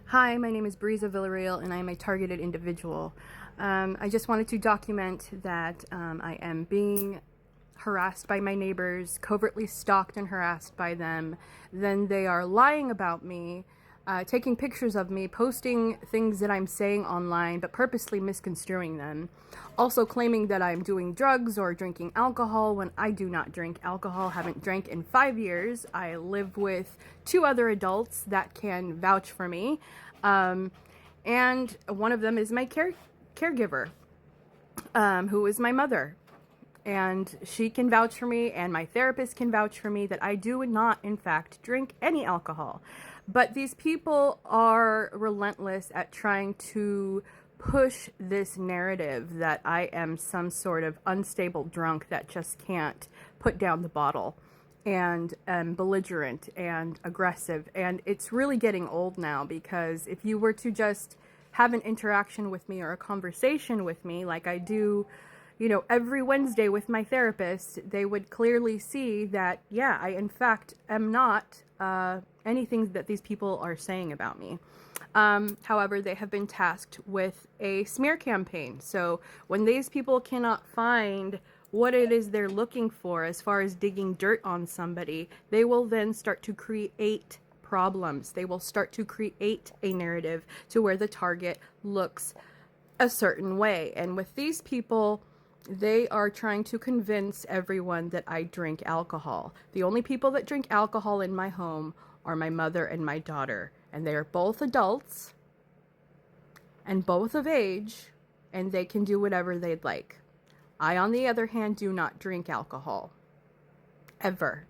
Hi, my name is Breeza Villarreal and I am a targeted individual. I just wanted to document that I am being harassed by my neighbors, covertly stalked and harassed by them. Then they are lying about me, taking pictures of me, posting things that I'm saying online, but purposely misconstruing them. Also claiming that I'm doing drugs or drinking alcohol when I do not drink alcohol, haven't drank in 5 years. I live with 2 other adults that can vouch for me. And one of them is my caregiver, who is my mother. And she can vouch for me, and my therapist can vouch for me that I do not, in fact, drink any alcohol. But these people are relentless at trying to push this narrative that I am some sort of unstable drunk that just can't put down the bottle, and belligerent and aggressive. And it's really getting old now, because if you were to just have an interaction with me or a conversation with me like I do, every Wednesday with my therapist, they would clearly see that, yeah, I in fact am not anything that these people are saying about me. However, they have been tasked with a smear campaign. So when these people cannot find what it is they're looking for as far as digging dirt on somebody, they will then start to create problems. They will start to create a narrative to where the target looks a certain way. And with these people, they are trying to convince everyone that I drink alcohol. The only people that drink alcohol in my home are my mother and my daughter. And they are both adults and both of age, and they can do whatever they'd like. I, on the other hand, do not drink alcohol. Ever.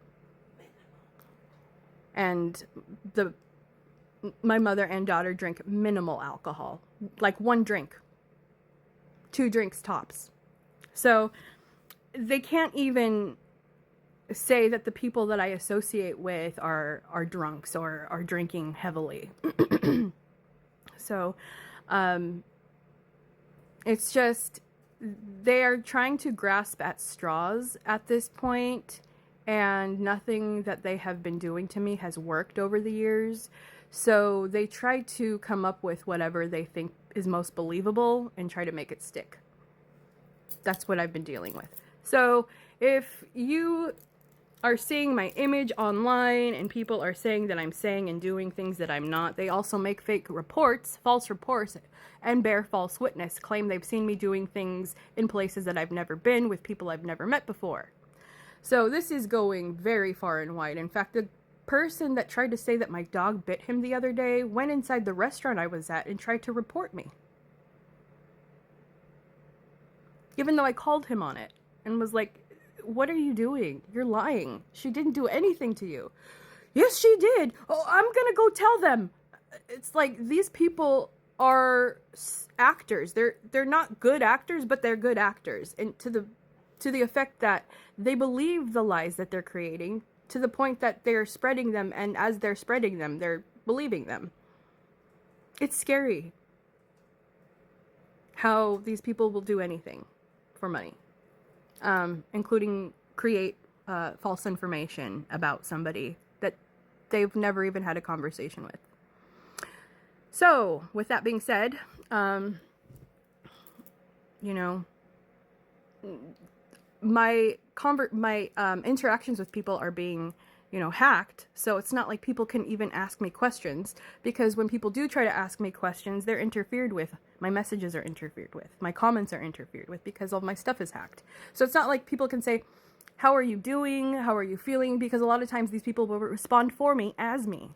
And my mother and daughter drink minimal alcohol. Like 1 drink. 2 drinks tops. So they can't even say that the people that I associate with are drunks or are drinking heavily. So it's just, they are trying to grasp at straws at this point, and nothing that they have been doing to me has worked over the years. So they try to come up with whatever they think is most believable and try to make it stick. That's what I've been dealing with. So if you are seeing my image online and people are saying that I'm saying and doing things that I'm not, they also make fake reports, false reports, and bear false witness, claim they've seen me doing things in places that I've never been with people I've never met before. So this is going very far and wide. In fact, the person that tried to say that my dog bit him the other day went inside the restaurant I was at and tried to report me, even though I called him on it and was like, what are you doing? You're lying. She didn't do anything to you. Yes, she did. Oh, I'm gonna go tell them. It's like, these people are actors. They're not good actors, but they're good actors. And to the effect that they believe the lies that they're creating, to the point that they're spreading them, and as they're spreading them, they're believing them. It's scary how these people will do anything for money. Including create false information about somebody that they've never even had a conversation with. So, with that being said, my interactions with people are being, hacked. So it's not like people can even ask me questions, because when people do try to ask me questions, they're interfered with. My messages are interfered with. My comments are interfered with because all my stuff is hacked. So it's not like people can say, how are you doing? How are you feeling? Because a lot of times these people will respond for me as me.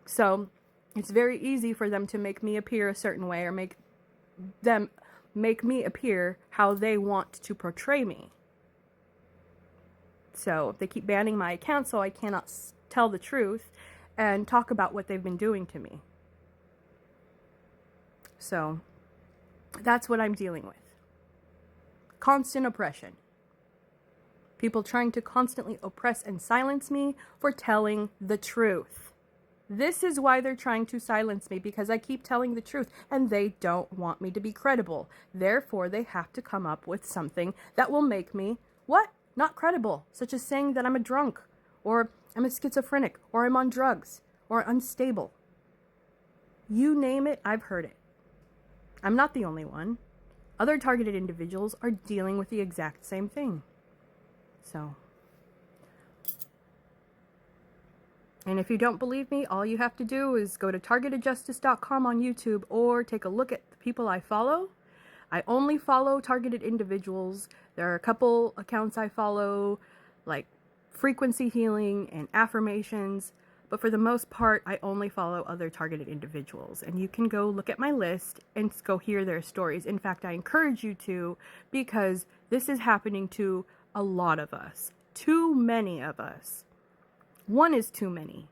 So it's very easy for them to make me appear a certain way, or make me appear how they want to portray me. So they keep banning my account, so I cannot tell the truth and talk about what they've been doing to me. So that's what I'm dealing with. Constant oppression. People trying to constantly oppress and silence me for telling the truth. This is why they're trying to silence me, because I keep telling the truth, and they don't want me to be credible. Therefore, they have to come up with something that will make me, what? Not credible, such as saying that I'm a drunk, or I'm a schizophrenic, or I'm on drugs, or unstable. You name it, I've heard it. I'm not the only one. Other targeted individuals are dealing with the exact same thing. So, and if you don't believe me, all you have to do is go to targetedjustice.com on YouTube or take a look at the people I follow. I only follow targeted individuals. There are a couple accounts I follow, like frequency healing and affirmations, but for the most part, I only follow other targeted individuals. And you can go look at my list and go hear their stories. In fact, I encourage you to, because this is happening to a lot of us. Too many of us. One is too many.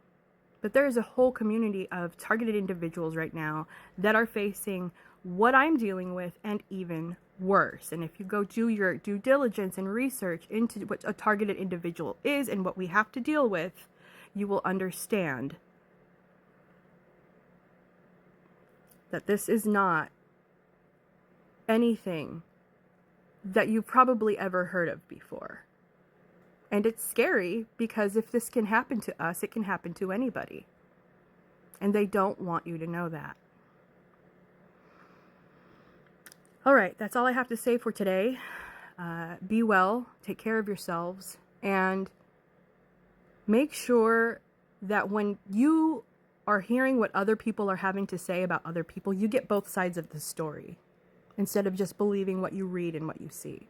But there is a whole community of targeted individuals right now that are facing what I'm dealing with and even worse. And if you go do your due diligence and research into what a targeted individual is and what we have to deal with, you will understand that this is not anything that you've probably ever heard of before. And it's scary because if this can happen to us, it can happen to anybody. And they don't want you to know that. All right, that's all I have to say for today. Be well, take care of yourselves, and make sure that when you are hearing what other people are having to say about other people, you get both sides of the story instead of just believing what you read and what you see.